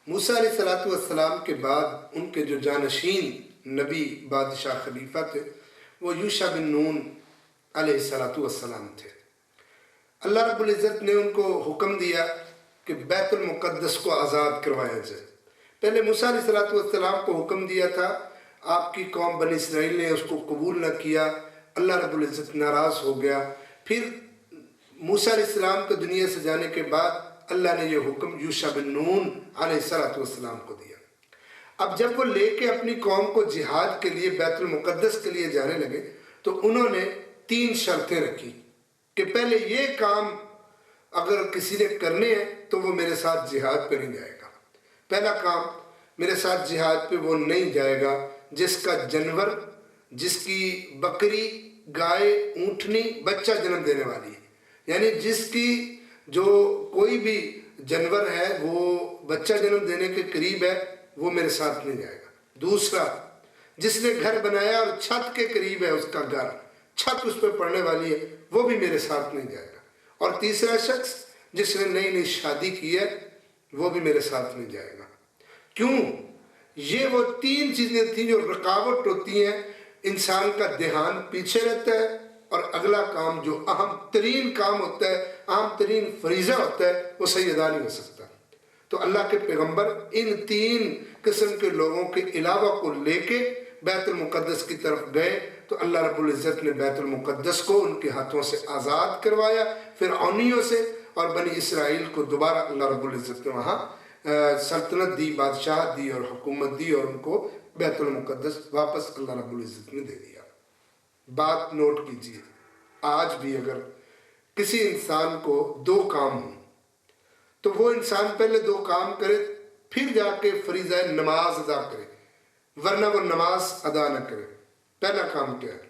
موسیٰ علیہ السلام کے بعد ان کے جو جانشین نبی بادشاہ خلیفہ تھے وہ یوشع بن نون علیہ السلام تھے۔ اللہ رب العزت نے ان کو حکم دیا کہ بیت المقدس کو آزاد کروایا جائے۔ پہلے موسیٰ علیہ السلام کو حکم دیا تھا، آپ کی قوم بنی اسرائیل نے اس کو قبول نہ کیا، اللہ رب العزت ناراض ہو گیا۔ پھر موسیٰ علیہ السلام کے دنیا سے جانے کے بعد اللہ نے یہ حکم یوشع بن نون علیہ السلام کو دیا۔ اب جب وہ لے کے اپنی قوم کو جہاد کے لیے بیت المقدس کے لیے جانے لگے تو انہوں نے 3 شرطیں رکھی کہ پہلے یہ کام اگر کسی نے کرنے ہیں تو وہ میرے ساتھ جہاد پہ نہیں جائے گا۔ پہلا کام، میرے ساتھ جہاد پہ وہ نہیں جائے گا جس کا جانور، جس کی بکری، گائے، اونٹنی بچہ جنم دینے والی ہے، یعنی جس کی جو کوئی بھی جانور ہے وہ بچہ جنم دینے کے قریب ہے وہ میرے ساتھ نہیں جائے گا۔ دوسرا، جس نے گھر بنایا اور چھت کے قریب ہے اس کا گھر، چھت اس پہ پڑنے والی ہے، وہ بھی میرے ساتھ نہیں جائے گا۔ اور تیسرا شخص جس نے نئی شادی کی ہے وہ بھی میرے ساتھ نہیں جائے گا۔ کیوں؟ یہ وہ 3 چیزیں تھیں جو رکاوٹ ہوتی ہیں، انسان کا دھیان پیچھے رہتا ہے اور اگلا کام جو اہم ترین کام ہوتا ہے، اہم ترین فریضہ ہوتا ہے، وہ صحیح ادا نہیں ہو سکتا۔ تو اللہ کے پیغمبر ان 3 قسم کے لوگوں کے علاوہ کو لے کے بیت المقدس کی طرف گئے تو اللہ رب العزت نے بیت المقدس کو ان کے ہاتھوں سے آزاد کروایا فرعونیوں سے، اور بنی اسرائیل کو دوبارہ اللہ رب العزت نے وہاں سلطنت دی، بادشاہ دی اور حکومت دی، اور ان کو بیت المقدس واپس اللہ رب العزت نے دے دیا۔ بات نوٹ کیجئے، آج بھی اگر کسی انسان کو 2 کام ہوں تو وہ انسان پہلے 2 کام کرے پھر جا کے فریضہ نماز ادا کرے، ورنہ وہ نماز ادا نہ کرے۔ پہلا کام کیا ہے؟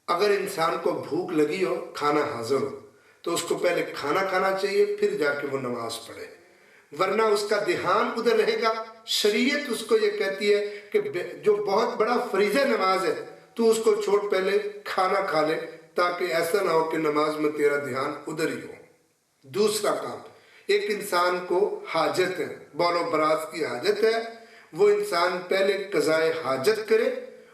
اگر انسان کو بھوک لگی ہو، کھانا حاضر ہو، تو اس کو پہلے کھانا کھانا چاہیے پھر جا کے وہ نماز پڑھے، ورنہ اس کا دھیان ادھر رہے گا۔ شریعت اس کو یہ کہتی ہے کہ جو بہت بڑا فریضہ نماز ہے تو اس کو چھوڑ پہلے کھانا کھا لے، تاکہ ایسا نہ ہو کہ نماز میں تیرا دھیان ادھر ہی ہو۔ دوسرا کام، ایک انسان کو حاجت ہے، بول و براز کی حاجت ہے، وہ انسان پہلے قضائے حاجت کرے،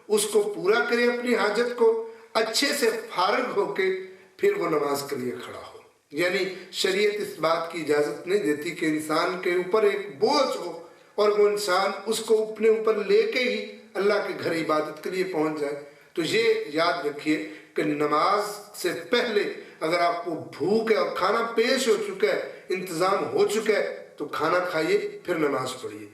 اس کو پورا کرے، اپنی حاجت کو اچھے سے فارغ ہو کے پھر وہ نماز کے لیے کھڑا ہو۔ یعنی شریعت اس بات کی اجازت نہیں دیتی کہ انسان کے اوپر ایک بوجھ ہو اور وہ انسان اس کو اپنے اوپر لے کے ہی اللہ کے گھر عبادت کے لیے پہنچ جائے۔ تو یہ یاد رکھیے کہ نماز سے پہلے اگر آپ کو بھوک ہے اور کھانا پیش ہو چکا ہے، انتظام ہو چکا ہے، تو کھانا کھائیے پھر نماز پڑھیے،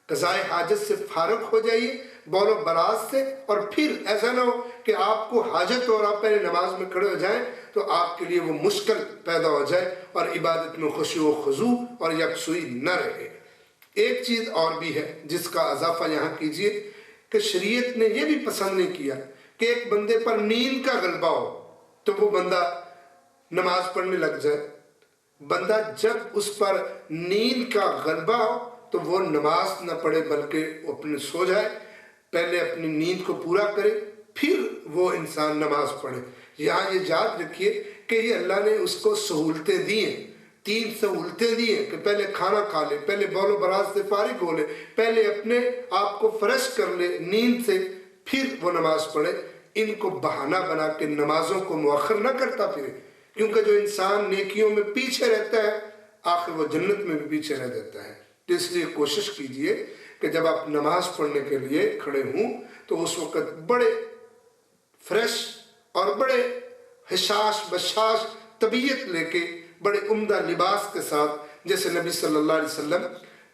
قضائے حاجت سے فارغ ہو جائیے، بول و براز سے، اور پھر ایسا نہ ہو کہ آپ کو حاجت اور آپ پہلے نماز میں کھڑے ہو جائیں تو آپ کے لیے وہ مشکل پیدا ہو جائے اور عبادت میں خشوع و خضوع اور یکسوئی نہ رہے۔ ایک چیز اور بھی ہے جس کا اضافہ یہاں کیجئے کہ شریعت نے یہ بھی پسند نہیں کیا کہ ایک بندے پر نیند کا غلبہ ہو تو وہ بندہ نماز پڑھنے لگ جائے۔ بندہ جب اس پر نیند کا غلبہ ہو تو وہ نماز نہ پڑھے بلکہ وہ اپنے سو جائے، پہلے اپنی نیند کو پورا کرے پھر وہ انسان نماز پڑھے۔ یہاں یہ یاد رکھیے کہ یہ اللہ نے اس کو سہولتیں دی ہیں، 3 سہولتیں دی ہیں کہ پہلے کھانا کھا لے، پہلے بول و براز سے فارغ ہو لے، پہلے اپنے آپ کو فریش کر لے نیند سے، پھر وہ نماز پڑھے۔ ان کو بہانہ بنا کے نمازوں کو مؤخر نہ کرتا پھرے، کیونکہ جو انسان نیکیوں میں پیچھے رہتا ہے آخر وہ جنت میں بھی پیچھے رہ جاتا ہے۔ تو اس لیے کوشش کیجئے کہ جب آپ نماز پڑھنے کے لیے کھڑے ہوں تو اس وقت بڑے فریش اور بڑے حشاش بشاش طبیعت لے کے، بڑے عمدہ لباس کے ساتھ، جیسے نبی صلی اللہ علیہ وسلم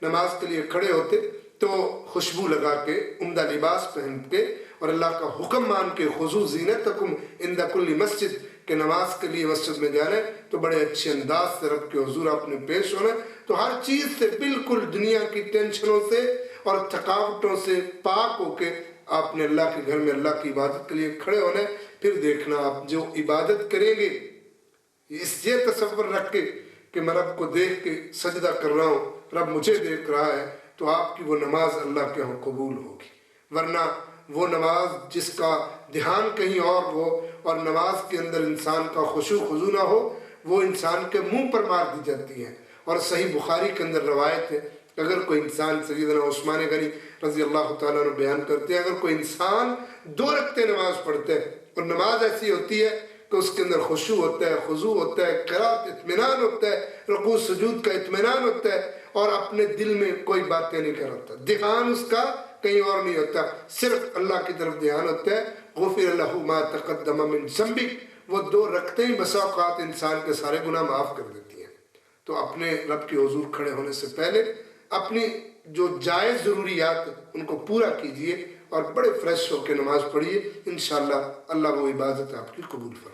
نماز کے لیے کھڑے ہوتے تو خوشبو لگا کے، عمدہ لباس پہن کے اور اللہ کا حکم مان کے، خذوا زینتکم عند کل مسجد، کہ نماز کے لیے مسجد میں جانا ہے تو بڑے اچھے انداز سے رب کے حضور آپ نے پیش ہونا ہے، تو ہر چیز سے بالکل دنیا کی ٹینشنوں سے اور تھکاوٹوں سے پاک ہو کے آپ نے اللہ کے گھر میں اللہ کی عبادت کے لیے کھڑے ہونا ہے۔ پھر دیکھنا آپ جو عبادت کریں گے یہ تصور رکھ کے کہ میں رب کو دیکھ کے سجدہ کر رہا ہوں، رب مجھے دیکھ رہا ہے، تو آپ کی وہ نماز اللہ کے ہاں قبول ہوگی۔ ورنہ وہ نماز جس کا دھیان کہیں اور ہو اور نماز کے اندر انسان کا خشوع خضوع نہ ہو، وہ انسان کے منہ پر مار دی جاتی ہے۔ اور صحیح بخاری کے اندر روایت ہے اگر کوئی انسان، سیدنا عثمان غنی رضی اللہ تعالیٰ عنہ بیان کرتے ہیں، اگر کوئی انسان 2 رکعتیں نماز پڑھتے ہے اور نماز ایسی ہوتی ہے کہ اس کے اندر خشوع ہوتا ہے، خضوع ہوتا ہے، قرات اطمینان ہوتا ہے، رکوع سجود کا اطمینان ہوتا ہے، اور اپنے دل میں کوئی باتیں نہیں کرتا، دھیان اس کا کہیں اور نہیں ہوتا، صرف اللہ کی طرف دھیان ہوتا ہے، غفر لہ ما تقدم من ذنبہ، وہ 2 رکعتیں ہی بسا اوقات انسان کے سارے گناہ معاف کر دیتی ہیں۔ تو اپنے رب کے حضور کھڑے ہونے سے پہلے اپنی جو جائز ضروریات ان کو پورا کیجئے اور بڑے فریش ہو کے نماز پڑھیے، انشاءاللہ اللہ وہ عبادت آپ کی قبول فرمائے۔